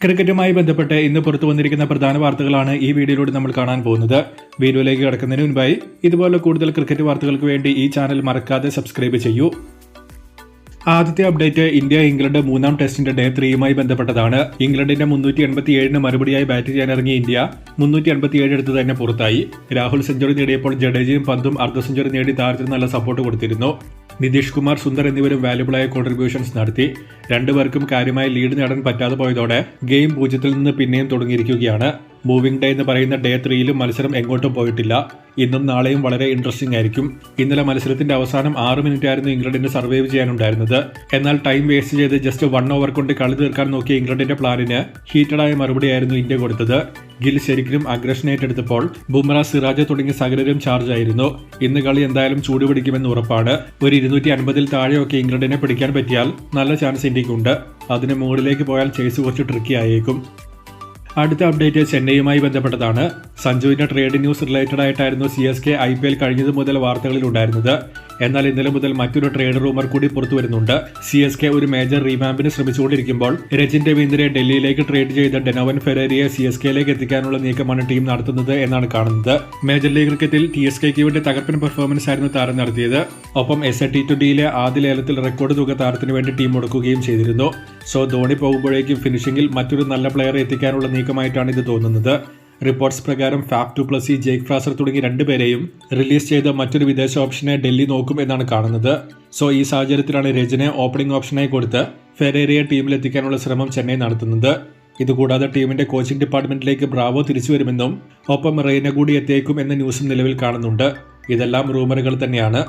ക്രിക്കറ്റുമായി ബന്ധപ്പെട്ട് ഇന്ന് പുറത്തു വന്നിരിക്കുന്ന പ്രധാന വാർത്തകളാണ് ഈ വീഡിയോയിലൂടെ നമ്മൾ കാണാൻ പോകുന്നത്. വീഡിയോയിലേക്ക് കടക്കുന്നതിന് മുൻപായി ഇതുപോലെ കൂടുതൽ ക്രിക്കറ്റ് വാർത്തകൾക്ക് വേണ്ടി ഈ ചാനൽ മറക്കാതെ സബ്സ്ക്രൈബ് ചെയ്യൂ. ആദ്യത്തെ അപ്ഡേറ്റ് ഇന്ത്യ ഇംഗ്ലണ്ട് മൂന്നാം ടെസ്റ്റിന്റെ ഡേ 3യുമായി ബന്ധപ്പെട്ടതാണ്. ഇംഗ്ലണ്ടിന്റെ 387 മറുപടിയായി ബാറ്റ് ചെയ്യാനിറങ്ങിയ ഇന്ത്യ 387 എടുത്ത് തന്നെ പുറത്തായി. രാഹുൽ സെഞ്ചുറി നേടിയപ്പോൾ ജഡേജയും പന്തും അർദ്ധ സെഞ്ചുറി നേടി താരത്തിന് നല്ല സപ്പോർട്ട് കൊടുത്തിരുന്നു. നിതീഷ് കുമാർ, സുന്ദർ എന്നിവരും വാല്യുബിളായ കോൺട്രിബ്യൂഷൻസ് നടത്തി. രണ്ടുപേർക്കും കാര്യമായി ലീഡ് നേടാൻ പറ്റാതെ പോയതോടെ ഗെയിം 0-ൽ നിന്ന് പിന്നെയും തുടങ്ങിയിരിക്കുകയാണ്. മൂവിംഗ് ഡേ എന്ന് പറയുന്ന ഡേ 3യിലും മത്സരം എങ്ങോട്ടും പോയിട്ടില്ല. ഇന്നും നാളെയും വളരെ ഇൻട്രസ്റ്റിംഗ് ആയിരിക്കും. ഇന്നലെ മത്സരത്തിന്റെ അവസാനം 6 മിനിറ്റ് ആയിരുന്നു ഇംഗ്ലണ്ടിന് സർവൈവ് ചെയ്യാനുണ്ടായിരുന്നത്. എന്നാൽ ടൈം വേസ്റ്റ് ചെയ്ത് ജസ്റ്റ് 1 ഓവർ കൊണ്ട് കളി തീർക്കാൻ നോക്കിയ ഇംഗ്ലണ്ടിന്റെ പ്ലാനിന് ഹീറ്റഡായ മറുപടിയായിരുന്നു ഇന്ത്യ കൊടുത്തത്. ഗിൽ ശരിക്കും അഗ്രഷൻ ഏറ്റെടുത്തപ്പോൾ ബുംറ, സിറാജ് തുടങ്ങിയ സകലരും ചാർജ് ആയിരുന്നു. ഇന്ന് കളി എന്തായാലും ചൂടുപിടിക്കുമെന്ന് ഉറപ്പാണ്. ഒരു 250-ൽ താഴെയൊക്കെ ഇംഗ്ലണ്ടിനെ പിടിക്കാൻ പറ്റിയാൽ നല്ല ചാൻസ് ഇന്ത്യക്കുണ്ട്. അതിന് മുകളിലേക്ക് പോയാൽ ചേസ് കുറച്ച് ട്രിക്കി ആയേക്കും. അടുത്ത അപ്ഡേറ്റ് ചെന്നൈയുമായി ബന്ധപ്പെട്ടതാണ്. സഞ്ജുവിന്റെ ട്രേഡ് ന്യൂസ് റിലേറ്റഡ് ആയിട്ടായിരുന്നു CSK IPL കഴിഞ്ഞതു മുതൽ വാർത്തകളിൽ ഉണ്ടായിരുന്നത്. എന്നാൽ ഇന്നലെ മുതൽ മറ്റൊരു ട്രേഡ് റൂമർ കൂടി പുറത്തു വരുന്നുണ്ട്. CSK ഒരു മേജർ റീവാമ്പിന് ശ്രമിച്ചുകൊണ്ടിരിക്കുമ്പോൾ രജിൻ രവീന്ദ്രയെ ഡൽഹിയിലേക്ക് ട്രേഡ് ചെയ്ത ഡെനോവൻ ഫെരേരയെ CSKയിലേക്ക് എത്തിക്കാനുള്ള നീക്കമാണ് ടീം നടത്തുന്നത് എന്നാണ് കാണുന്നത്. മേജർ ലീഗ് ക്രിക്കറ്റിൽ TSKയ്ക്ക് വേണ്ടി തകർപ്പൻ പെർഫോമൻസ് ആയിരുന്നു താരം നടത്തിയത്. ഒപ്പം T20യിലെ ആദ്യ ലേലത്തിൽ റെക്കോർഡ് തുക താരത്തിന് വേണ്ടി ടീം മുടക്കുകയും ചെയ്തിരുന്നു. സോ ധോണി പോകുമ്പോഴേക്കും ഫിനിഷിംഗിൽ മറ്റൊരു നല്ല പ്ലെയറെ എത്തിക്കാനുള്ള നീക്കമായിട്ടാണ് ഇത് തോന്നുന്നത്. റിപ്പോർട്ട്സ് പ്രകാരം Faf to Plessis, Jake Fraser തുടങ്ങി രണ്ടുപേരെയും റിലീസ് ചെയ്ത മറ്റൊരു വിദേശ ഓപ്ഷനെ ഡൽഹി നോക്കും എന്നാണ് കാണുന്നത്. സോ ഈ സാഹചര്യത്തിലാണ് രജനെ ഓപ്പണിംഗ് ഓപ്ഷനായി കൊടുത്ത് ഫെരേരയെ ടീമിലെത്തിക്കാനുള്ള ശ്രമം ചെന്നൈ നടത്തുന്നത്. ഇതുകൂടാതെ ടീമിന്റെ കോച്ചിംഗ് ഡിപ്പാർട്ട്മെന്റിലേക്ക് ബ്രാവോ തിരിച്ചു വരുമെന്നും ഒപ്പം റെയ്ന കൂടി എത്തിയേക്കും എന്ന ന്യൂസും നിലവിൽ കാണുന്നുണ്ട്. ഇതെല്ലാം റൂമറുകൾ തന്നെയാണ്.